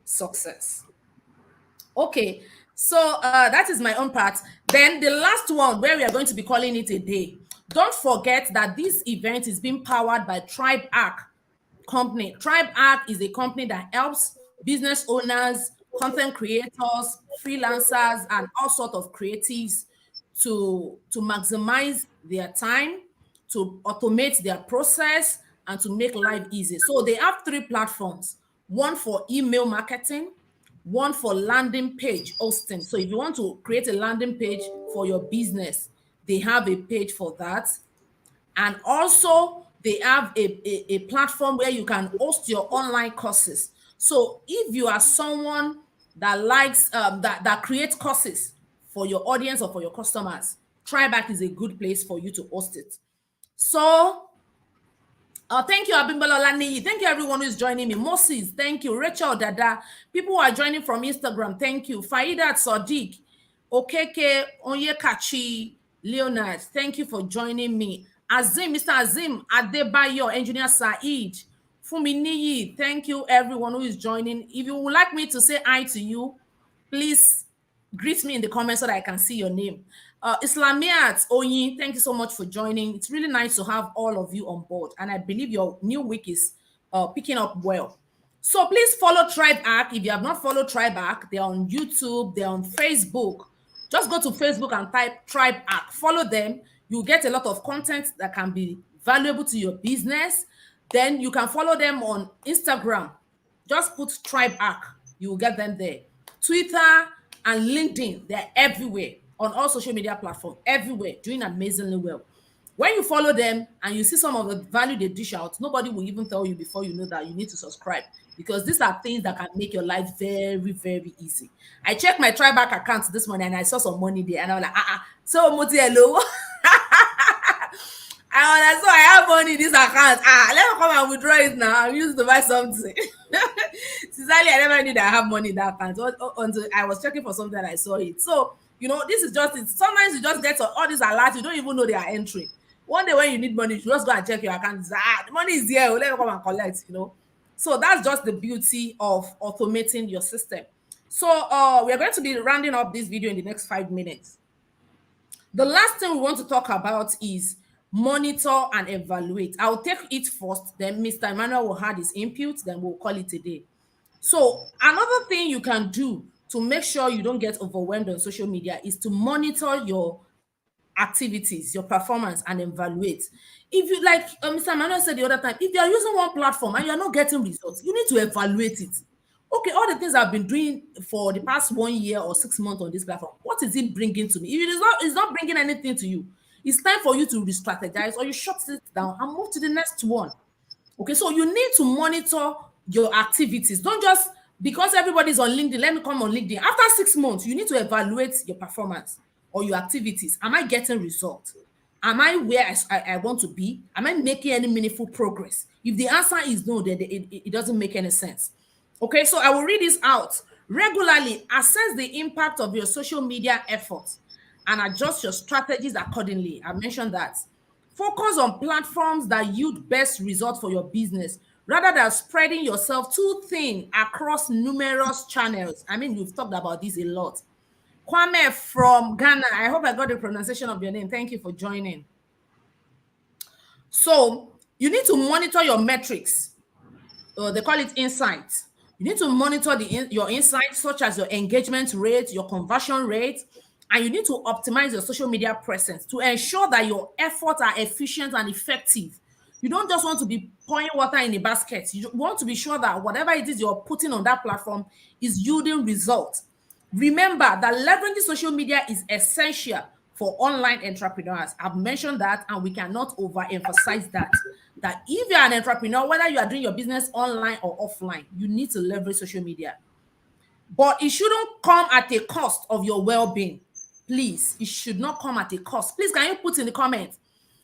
success. Okay, so that is my own part. Then the last one, where we are going to be calling it a day. Don't forget that this event is being powered by Tribe Arc company. Tribe Arc is a company that helps business owners, content creators, freelancers, and all sorts of creatives to maximize their time, to automate their process, and to make life easy. So they have three platforms: one for email marketing, one for landing page hosting. So if you want to create a landing page for your business, they have a page for that. And also they have a platform where you can host your online courses. So if you are someone that likes that creates courses for your audience or for your customers, Tryback is a good place for you to host it. So thank you, Abimbola Olaniyi. Thank you, everyone who is joining me. Moses, thank you. Rachel Dada. People who are joining from Instagram, thank you. Faidat Sadiq, Okeke Onyekachi, Leonard, thank you for joining me. Azim, Mr. Azim, Adebayo, Engineer Saeed, Fuminiyi, thank you, everyone who is joining. If you would like me to say hi to you, please greet me in the comments so that I can see your name. Islamiat Oyin, thank you so much for joining. It's really nice to have all of you on board, and I believe your new week is picking up well. So please follow Tribe Arc. If you have not followed Tribe Arc, they're on YouTube, they're on Facebook. Just go to Facebook and type Tribe Arc. Follow them. You'll get a lot of content that can be valuable to your business. Then you can follow them on Instagram. Just put Tribe Arc. You will get them there. Twitter and LinkedIn, they're everywhere on all social media platforms, everywhere, doing amazingly well. When you follow them and you see some of the value they dish out, nobody will even tell you before you know that you need to subscribe, because these are things that can make your life very, very easy. I checked my Triback account this morning and I saw some money there, and I was like, so Moti, hello. I so I have money in this account. Let me come and withdraw it now. I'm used to buy something. Sincerely, I never knew that I have money in that account until I was checking for something and I saw it. So, this is just it. Sometimes you just get all these alerts, you don't even know they are entering. One day when you need money, you just go and check your account. The money is here. Let me come and collect. So that's just the beauty of automating your system. So we are going to be rounding up this video in the next 5 minutes. The last thing we want to talk about is monitor and evaluate. I'll take it first, then Mr. Emmanuel will add his input, then we'll call it a day. So another thing you can do to make sure you don't get overwhelmed on social media is to monitor your activities, your performance, and evaluate. If you like Mr. Emmanuel said the other time, if you are using one platform and you are not getting results, you need to evaluate it. Okay, all the things I've been doing for the past 1 year or 6 months on this platform, what is it bringing to me? If it's not bringing anything to you, it's time for you to re-strategize, or you shut it down and move to the next one. Okay, so you need to monitor your activities. Don't just, because everybody's on LinkedIn, let me come on LinkedIn. After 6 months, you need to evaluate your performance or your activities. Am I getting results? Am I where I want to be? Am I making any meaningful progress? If the answer is no, then it doesn't make any sense. Okay, so I will read this out. Regularly assess the impact of your social media efforts and adjust your strategies accordingly. I mentioned that. Focus on platforms that yield best results for your business rather than spreading yourself too thin across numerous channels. I mean, you've talked about this a lot. Kwame from Ghana. I hope I got the pronunciation of your name. Thank you for joining. So you need to monitor your metrics. They call it insights. You need to monitor your insights, such as your engagement rate, your conversion rate, and you need to optimize your social media presence to ensure that your efforts are efficient and effective. You don't just want to be pouring water in a basket. You want to be sure that whatever it is you're putting on that platform is yielding results. Remember that leveraging social media is essential for online entrepreneurs. I've mentioned that, and we cannot overemphasize that if you're an entrepreneur, whether you are doing your business online or offline, you need to leverage social media. But it shouldn't come at a cost of your well-being. Please, it should not come at a cost. Please, can you put in the comments?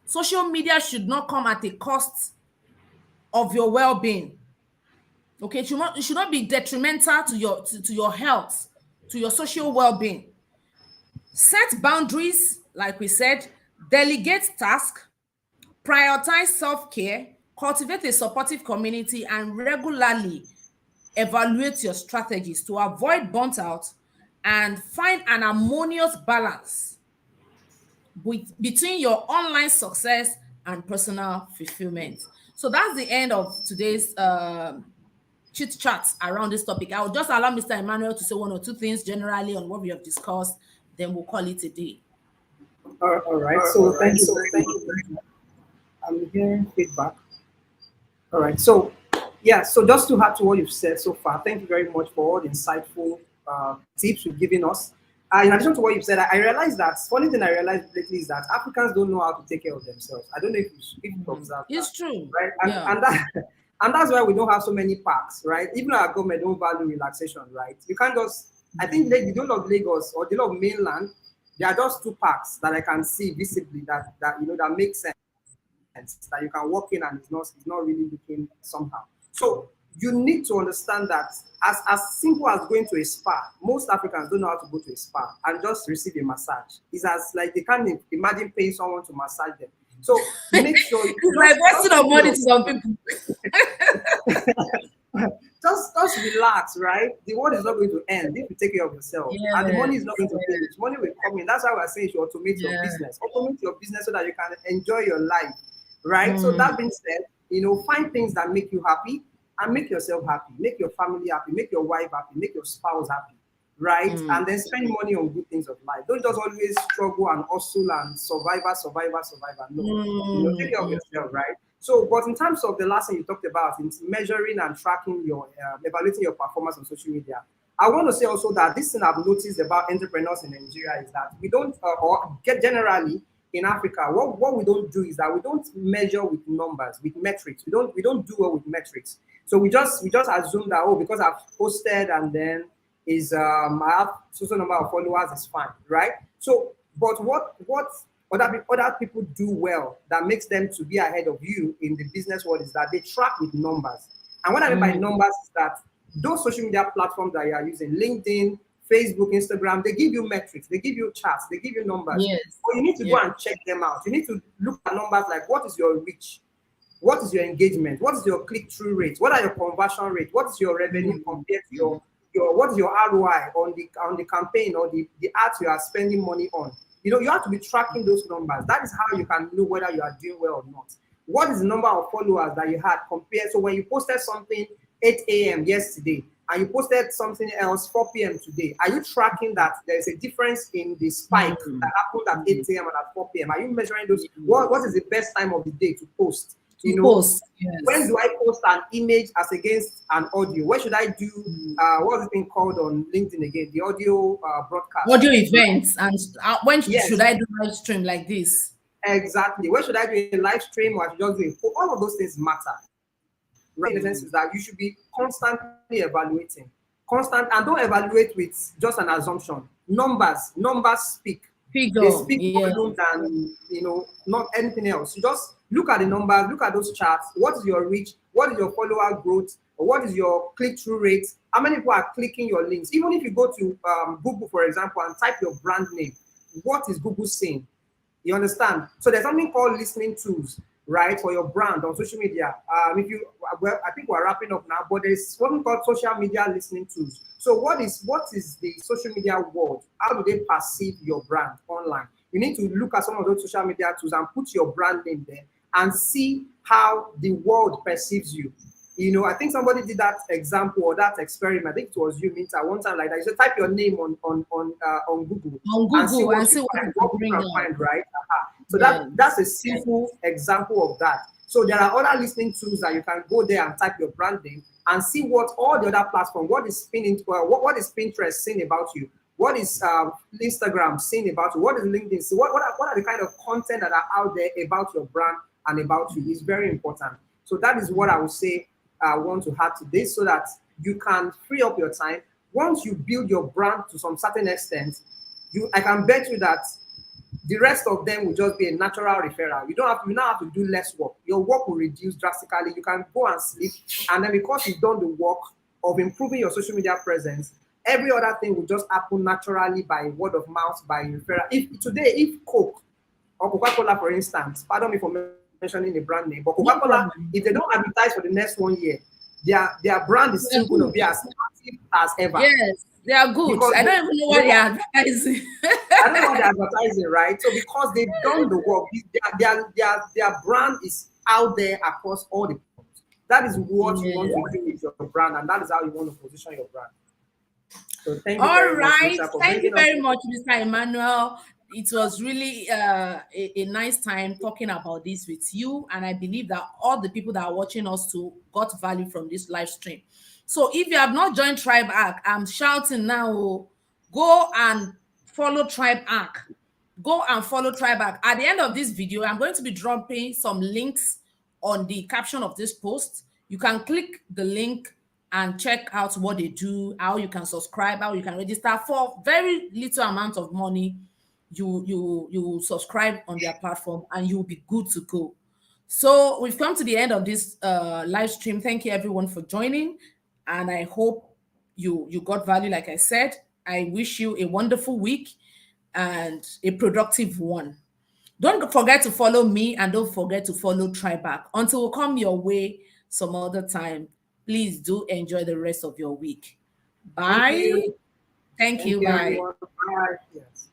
Social media should not come at a cost of your well-being. Okay, it should not be detrimental to your health, to your social well-being. Set boundaries, like we said, delegate tasks, prioritize self-care, cultivate a supportive community, and regularly evaluate your strategies to avoid burnt out and find an harmonious balance between your online success and personal fulfillment. So that's the end of today's chit chat around this topic. I will just allow Mr. Emmanuel to say one or two things generally on what we have discussed, then we'll call it a day. All right. So thank you very much. I'm hearing feedback. All right. So, yeah. So just to add to what you've said so far, thank you very much for all the insightful tips you've given us. In addition to what you've said, I realized that funny thing I realized lately is that Africans don't know how to take care of themselves. I don't know if you observe that, It's true. right? Yeah. And that's why we don't have so many parks, right? Even our government don't value relaxation, right? You can't just. I think the whole of Lagos or the whole of mainland, there are just two parks that I can see visibly that makes sense that you can walk in and it's not really looking somehow. So you need to understand that as simple as going to a spa, most Africans don't know how to go to a spa and just receive a massage. It's as like they can't imagine paying someone to massage them. So make sure you It's like wasting of money to some people. just relax, right? The world is not going to end if you take care of yourself, and the money is not going to finish. Money will come in. That's why we're saying you should automate your business. Automate your business so that you can enjoy your life, right? So that being said, find things that make you happy and make yourself happy, make your family happy, make your wife happy, make your spouse happy, right? And then spend money on good things of life. Don't just always struggle and hustle and survivor. No, take care of yourself, right? So, but in terms of the last thing you talked about, in measuring and tracking your, evaluating your performance on social media, I want to say also that this thing I've noticed about entrepreneurs in Nigeria is that we don't, or get generally in Africa, what we don't do is that we don't measure with numbers, with metrics. We don't do well with metrics. So we just assume that, oh, because I've posted and then I have social number of followers is fine, right? So, but what other people do well that makes them to be ahead of you in the business world is that they track with numbers. And what I mean by numbers is that those social media platforms that you are using, LinkedIn, Facebook, Instagram, they give you metrics, they give you charts, they give you numbers. Yes. But you need to go and check them out. You need to look at numbers like what is your reach? What is your engagement? What is your click-through rate? What are your conversion rate? What is your revenue compared to your what is your ROI on the campaign or the ads you are spending money on? You have to be tracking those numbers. That is how you can know whether you are doing well or not. What is the number of followers that you had compared? So when you posted something 8 a.m. yesterday and you posted something else 4 p.m. today, are you tracking that there is a difference in the spike that happened at 8 a.m. and at 4 p.m.? Are you measuring those? What is the best time of the day to post? Post, yes. When do I post an image as against an audio? Where should I do what's it been called on LinkedIn again? The audio broadcast. Audio events. And when should I do live stream like this? Exactly. Where should I do a live stream or I should just do it? All of those things matter. Right? In the sense is that you should be constantly evaluating. And don't evaluate with just an assumption. Numbers speak. They speak volume than not anything else. You just look at the numbers, look at those charts. What is your reach? What is your follower growth? Or what is your click-through rate? How many people are clicking your links? Even if you go to Google, for example, and type your brand name, what is Google saying? You understand? So there's something called listening tools, right, for your brand on social media. I think we're wrapping up now, but there's something called social media listening tools. So what is the social media world? How do they perceive your brand online? You need to look at some of those social media tools and put your brand name there and see how the world perceives you. I think somebody did that example or that experiment. I think it was you, Minta, one time like that. You should type your name on Google. On Google and see what you can find, right? So that's a simple example of that. So there are other listening tools that you can go there and type your brand name and see what all the other platforms, what is Pinterest saying about you? What is Instagram saying about you? What is LinkedIn saying? What are the kind of content that are out there about your brand and about you? It's very important. So that is what I would say I want to add to this so that you can free up your time. Once you build your brand to some certain extent, I can bet you that the rest of them will just be a natural referral. You now have to do less work. Your work will reduce drastically. You can go and sleep, and then because you've done the work of improving your social media presence, every other thing will just happen naturally by word of mouth, by referral. If Coke or Coca-Cola, for instance, pardon me for mentioning the brand name, but Coca-Cola, if they don't advertise for the next 1 year, their brand is They are still going to good. be as active as ever. Yes, they are good. Because I don't even know they what they are, are advertising. I don't know what they're advertising, right? So because they've done the work, their brand is out there across all the platforms. That is what you want Yeah. to do with your brand, and that is how you want to position your brand. So thank you All very much, right. Lisa, for Thank you bringing us. very much, Mr. Emmanuel. It was really a nice time talking about this with you. And I believe that all the people that are watching us too got value from this live stream. So if you have not joined Tribe Arc, I'm shouting now, oh, go and follow Tribe Arc. Go and follow Tribe Arc. At the end of this video, I'm going to be dropping some links on the caption of this post. You can click the link and check out what they do, how you can subscribe, how you can register for very little amount of money. You subscribe on their platform and you'll be good to go. So we've come to the end of this live stream. Thank you everyone for joining, and I hope you got value. Like I said, I wish you a wonderful week and a productive one. Don't forget to follow me and don't forget to follow Triback. Until we come your way some other time, please do enjoy the rest of your week. Thank Bye. you. Thank Thank you. you, Bye. everyone. Bye. Yes.